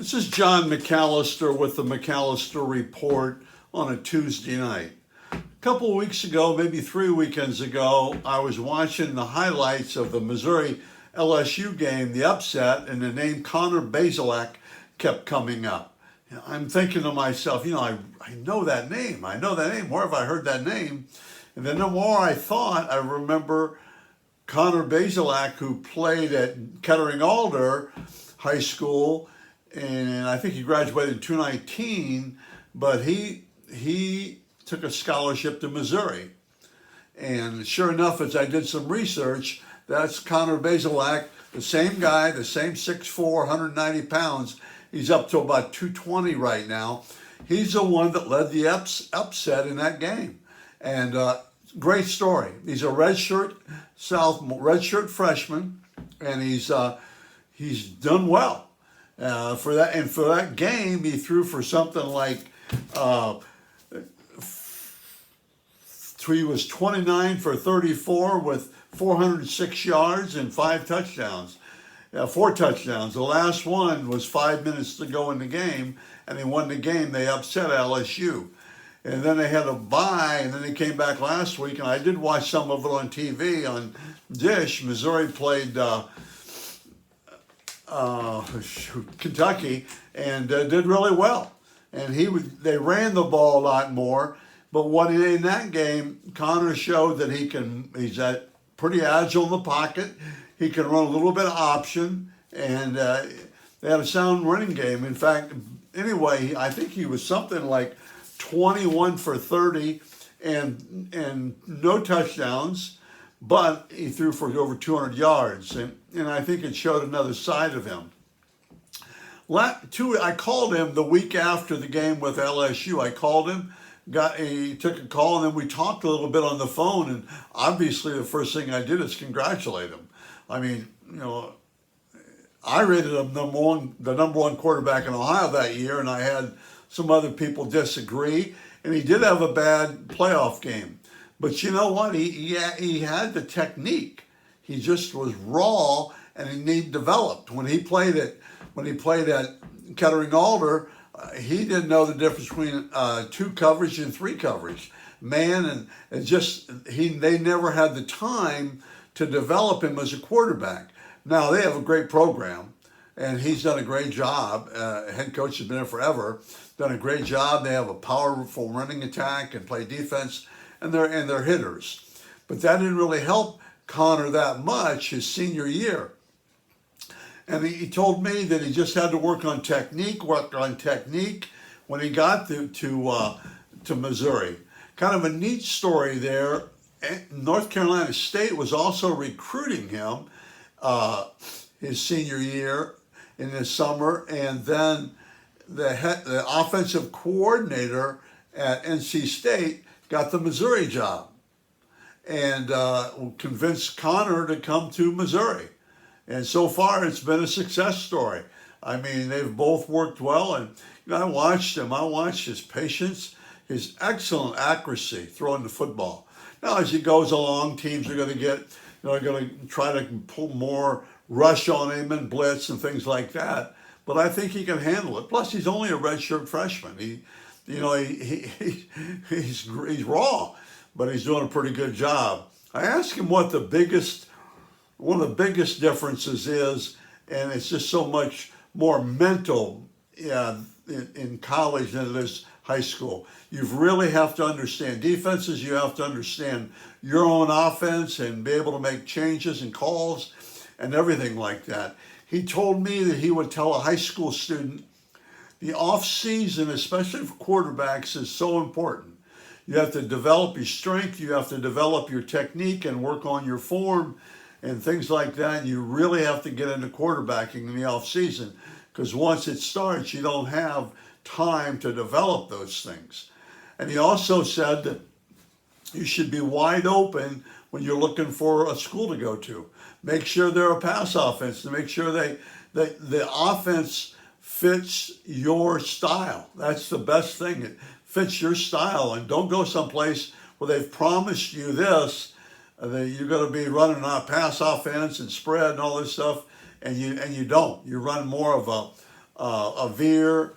This is John McCallister with the McCallister Report on a Tuesday night. A couple of weeks ago, maybe 3 weekends ago, I was watching the highlights of the Missouri LSU game, the upset, and the name Connor Bazelak kept coming up. I'm thinking to myself, I know that name. I know that name. Where have I heard that name? And then the more I thought, I remember Connor Bazelak, who played at Kettering Alder High School, and I think he graduated in 2019, but he took a scholarship to Missouri. And sure enough, as I did some research, that's Connor Bazelak, the same guy, the same 6'4", 190 pounds. He's up to about 220 right now. He's the one that led the upset in that game. And great story. He's a redshirt freshman, and he's done well. For that game, he threw for something like he was 29 for 34 with 406 yards and 4 touchdowns. The last one was 5 minutes to go in the game, and they won the game. They upset LSU. And then they had a bye, and then they came back last week, and I did watch some of it on TV on Dish. Missouri played Kentucky and did really well. And they ran the ball a lot more, but in that game, Connor showed that he's pretty agile in the pocket. He can run a little bit of option, and they had a sound running game. In fact, anyway, I think he was something like 21 for 30 and no touchdowns, but he threw for over 200 yards, and I think it showed another side of him. I called him the week after the game with LSU. I called him, he took a call, and then we talked a little bit on the phone, and obviously the first thing I did is congratulate him. I mean, I rated him the number one quarterback in Ohio that year, and I had some other people disagree, and he did have a bad playoff game. But you know what? He had the technique. He just was raw, and he needed developed. When he played at Kettering Alder, he didn't know the difference between 2 coverage and 3 coverage. Man, and they never had the time to develop him as a quarterback. Now they have a great program, and he's done a great job. Head coach has been there forever, done a great job. They have a powerful running attack and play defense, and they're hitters. But that didn't really help Connor that much his senior year. And he told me that he just had to work on technique when he got to Missouri. Kind of a neat story there. North Carolina State was also recruiting him his senior year in the summer, and then the offensive coordinator at NC State got the Missouri job and convinced Connor to come to Missouri. And so far, it's been a success story. I mean, they've both worked well, and I watched him. I watched his patience, his excellent accuracy throwing the football. Now, as he goes along, teams are going to try to pull more rush on him and blitz and things like that. But I think he can handle it. Plus, he's only a redshirt freshman. He's raw, but he's doing a pretty good job. I asked him what one of the biggest differences is, and it's just so much more mental in college than it is high school. You really have to understand defenses. You have to understand your own offense and be able to make changes and calls and everything like that. He told me that he would tell a high school student, the off season, especially for quarterbacks, is so important. You have to develop your strength. You have to develop your technique and work on your form and things like that. You really have to get into quarterbacking in the off season, because once it starts, you don't have time to develop those things. And he also said that you should be wide open when you're looking for a school to go to. Make sure they're a pass offense, to make sure the offense fits your style. That's the best thing. It fits your style, and don't go someplace where they've promised you this, that you're going to be running a pass offense and spread and all this stuff, and you don't. You run more of a veer,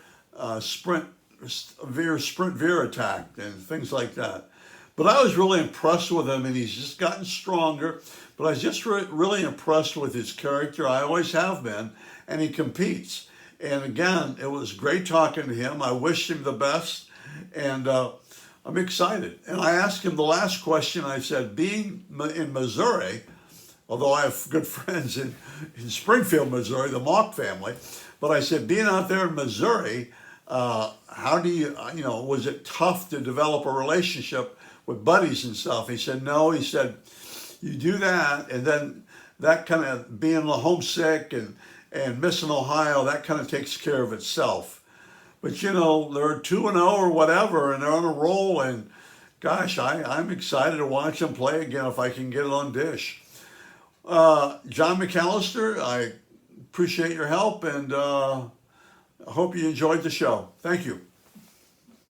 sprint, veer attack, and things like that. But I was really impressed with him, and he's just gotten stronger. But I was just really impressed with his character. I always have been, and he competes. And again, it was great talking to him. I wish him the best, and I'm excited. And I asked him the last question. I said, being in Missouri, although I have good friends in Springfield, Missouri, the Mock family, but I said, being out there in Missouri, how do you, was it tough to develop a relationship with buddies and stuff? He said, no. He said, you do that, and then that kind of being homesick and missing Ohio, that kind of takes care of itself. But they're 2-0 or whatever, and they're on a roll, and gosh, I'm excited to watch them play again if I can get it on Dish. John McCallister, I appreciate your help, and I hope you enjoyed the show. Thank you.